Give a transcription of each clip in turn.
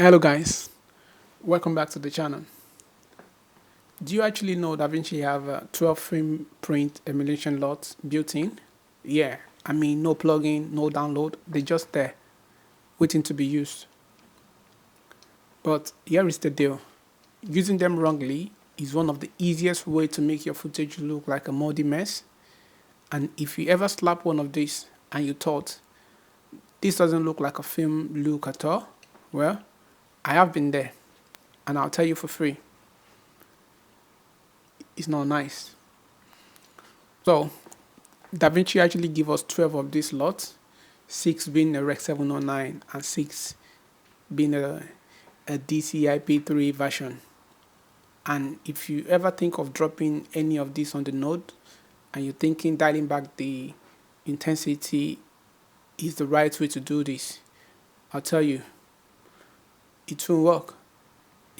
Hello guys, welcome back to the channel. Do you actually know Davinci have 12 frame print emulation LUTs built in? Yeah, I mean no plugin, no download, they're just there, waiting to be used. But here is the deal, using them wrongly is one of the easiest way to make your footage look like a muddy mess. And if you ever slap one of these and you thought, this doesn't look like a film look at all, well, I have been there, and I'll tell you for free. It's not nice. So, Davinci actually give us 12 of these LUTs, 6 being a Rec.709 and 6 being a DCI-P3 version. And if you ever think of dropping any of these on the node and you're thinking dialing back the intensity is the right way to do this, I'll tell you, it won't work.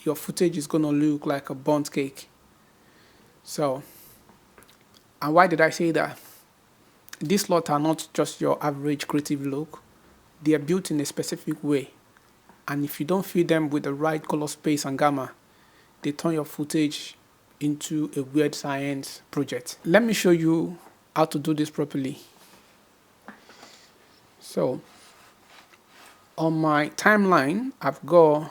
Your footage is gonna look like a burnt cake. So, and why did I say that? These LUTs are not just your average creative look. They are built in a specific way. And if you don't feed them with the right color space and gamma, they turn your footage into a weird science project. Let me show you how to do this properly. So, on my timeline, I've got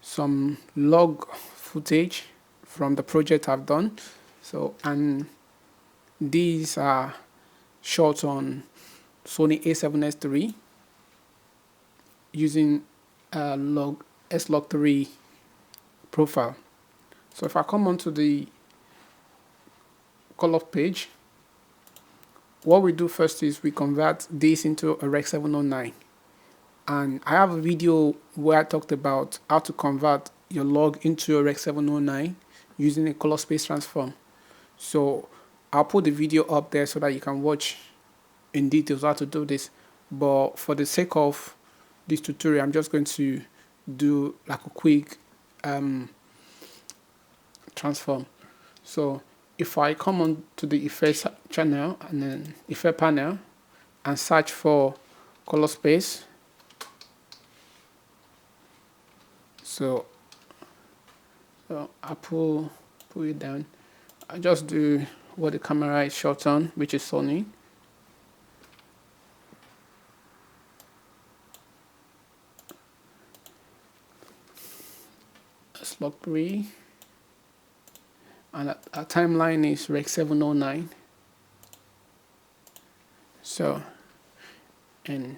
some log footage from the project I've done. So, and these are shots on Sony A7S III using a S-Log3 profile. So if I come onto the color page, what we do first is we convert this into a Rec.709. And I have a video where I talked about how to convert your log into a Rec.709 using a color space transform. So I'll put the video up there so that you can watch in details how to do this. But for the sake of this tutorial, I'm just going to do like a quick transform. So if I come on to the effects channel and then effect panel and search for color space, so I pull it down. I just do what the camera is shot on, which is Sony. Slog 3. And our timeline is Rec.709. So, and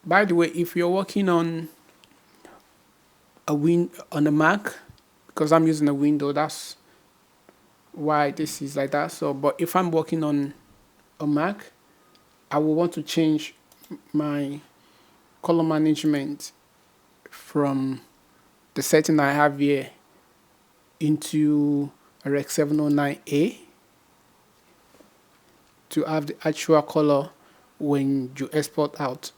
by the way, if you're working on a Mac, because I'm using a window, that's why this is like that. So, but if I'm working on a Mac, I will want to change my color management from the setting I have here into a Rec.709A to have the actual color when you export out.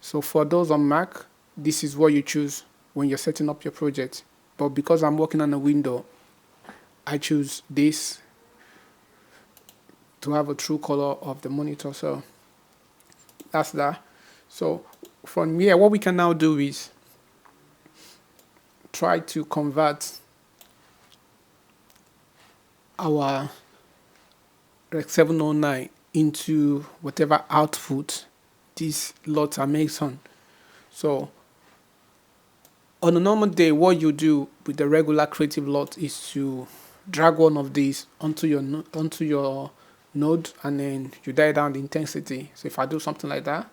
So for those on Mac, this is what you choose when you're setting up your project. But because I'm working on a window, I choose this to have a true color of the monitor. So that's that. So from here, what we can now do is try to convert our Rec.709 into whatever output these LUTs are made on. So on a normal day, what you do with the regular creative LUT is to drag one of these onto your node and then you dial down the intensity. So if I do something like that,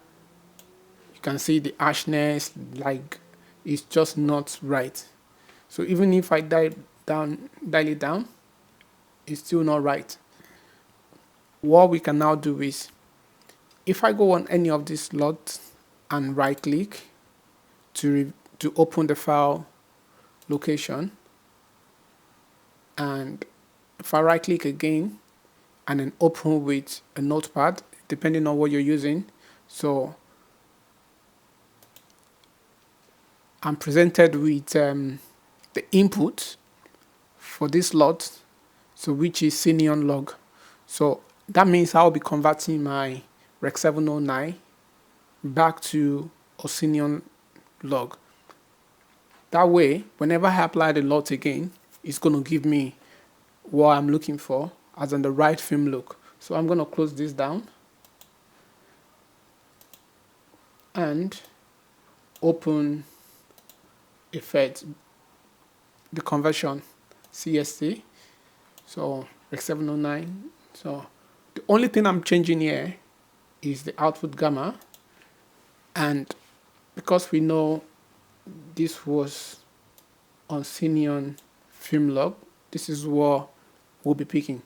you can see the harshness, like it's just not right. So even if I dial it down, it's still not right. What we can now do is, if I go on any of these LUTs and right click to open the file location, and if I right click again and then open with a notepad, depending on what you're using, so I'm presented with the input for this LUT, so which is Cineon Log. So that means I'll be converting my Rec.709 back to or Cineon log. That way, whenever I apply the LUT again, it's going to give me what I'm looking for as in the right film look. So I'm going to close this down and open effect, the conversion CST. So Rec.709. So the only thing I'm changing here is the output gamma, and because we know this was on Cineon Film Log, this is what we'll be picking.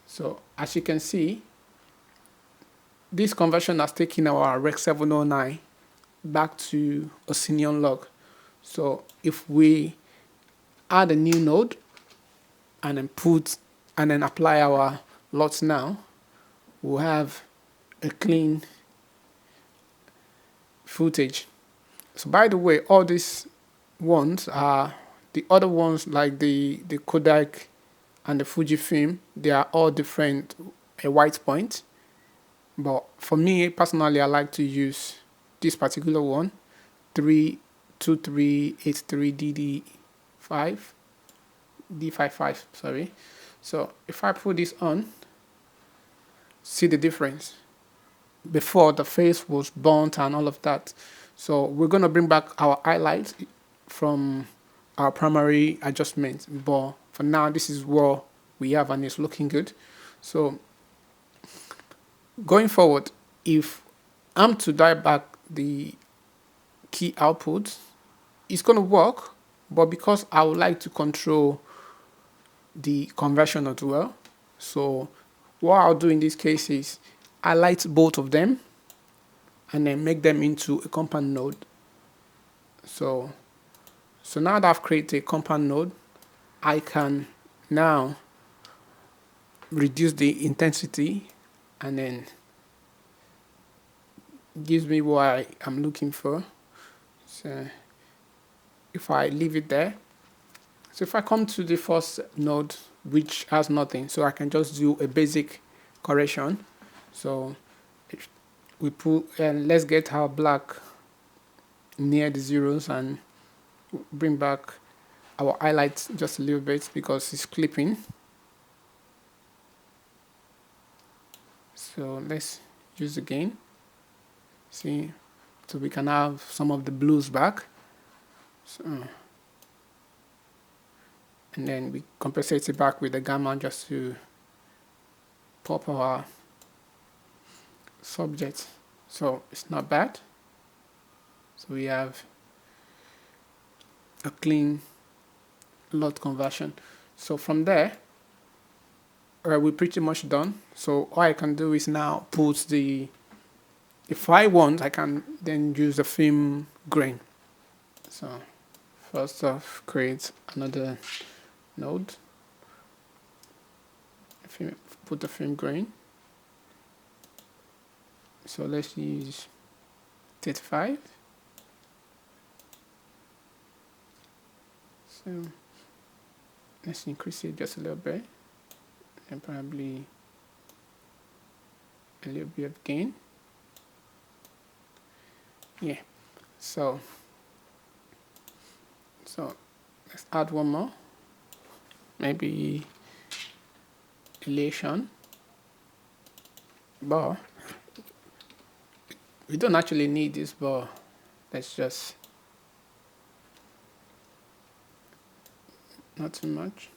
So as you can see, this conversion has taken our Rec.709 back to a Cineon log. So if we add a new node and then apply our LUTs now, we'll have a clean footage. So by the way, all these ones are the other ones, like the Kodak and the Fuji film. They are all different, a white point. But for me personally, I like to use this particular one, 32383 DD5 D55. Sorry. So if I put this on, see the difference. Before, the face was burnt and all of that. So we're going to bring back our highlights from our primary adjustment, but for now this is what we have and it's looking good. So going forward, if I'm to dial back the key output, it's going to work, but because I would like to control the conversion as well, so what I'll do in this case is highlight both of them and then make them into a compound node. So now that I've created a compound node, I can now reduce the intensity and then gives me what I'm looking for. So if I leave it there, so if I come to the first node which has nothing, so I can just do a basic correction. So if we put, and let's get our black near the zeros and bring back our highlights just a little bit because it's clipping. So let's use again. See, so we can have some of the blues back. So, and then we compensate it back with the gamma just to pop our subject. So it's not bad. So we have a clean LUT conversion. So from there, we're pretty much done. So all I can do is now put the, if I want, I can then use the film grain. So first off, create another node, put the film grain. So let's use 35. So let's increase it just a little bit and probably a little bit of gain. Yeah, so let's add one more, maybe elation, but we don't actually need this bar. Let's just, not too much,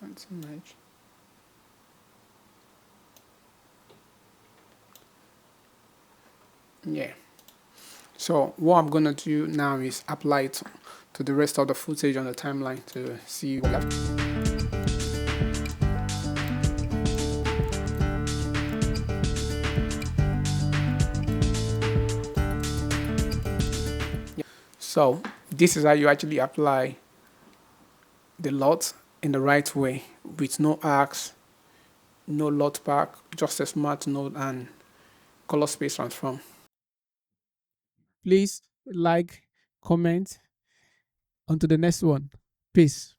not too much. Yeah. So what I'm gonna do now is apply it to the rest of the footage on the timeline to see what So this is how you actually apply the LUT in the right way, with no arcs, no LUT pack, just a smart node and color space transform. Please like, comment. On to the next one. Peace.